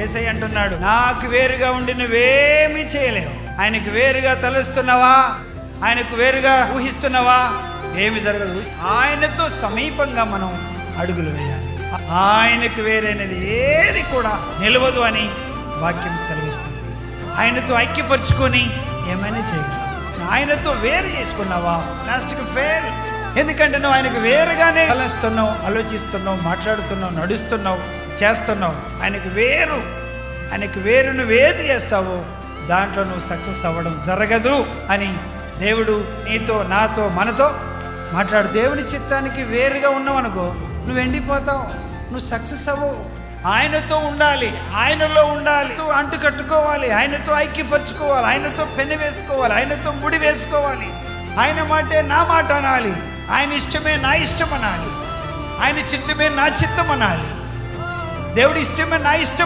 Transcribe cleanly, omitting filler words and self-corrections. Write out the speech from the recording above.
యేసయ్య అంటున్నాడు, నాకు వేరుగా ఉండి నువ్వేమీ చేయలేవు. ఆయనకు వేరుగా తలుస్తున్నావా, ఆయనకు వేరుగా ఊహిస్తున్నావా, ఏమి జరగదు. ఆయనతో సమీపంగా మనం అడుగులు వేయాలి. ఆయనకు వేరైనది ఏది కూడా నిలవదు అని వాక్యం సెలవిస్తుంది. ఆయనతో ఐక్యపరుచుకొని ఏమైనా చేయగలవు. ఆయనతో వేరు చేసుకున్నావా, లాస్ట్కి ఫెయిల్. ఎందుకంటే నువ్వు ఆయనకు వేరుగానే కలుస్తున్నావు, ఆలోచిస్తున్నావు, మాట్లాడుతున్నావు, నడుస్తున్నావు, చేస్తున్నావు. ఆయనకు వేరు నువ్వేది చేస్తావో దాంట్లో నువ్వు సక్సెస్ అవ్వడం జరగదు అని దేవుడు నీతో, నాతో, మనతో మాట్లాడు. దేవుని చిత్తానికి వేరుగా ఉన్నావు అనుకో, నువ్వు ఎండిపోతావు, నువ్వు సక్సెస్ అవ్వవు. ఆయనతో ఉండాలి, ఆయనలో ఉండాలి, అంటు కట్టుకోవాలి, ఆయనతో ఐక్యపరచుకోవాలి, ఆయనతో పెన్ను వేసుకోవాలి, ఆయనతో ముడి వేసుకోవాలి. ఆయన మాటే నా మాట అనాలి, ఆయన ఇష్టమే నా ఇష్టం అనాలి, ఆయన చిత్తమే నా చిత్తం అనాలి, దేవుడి ఇష్టమే నా ఇష్టం.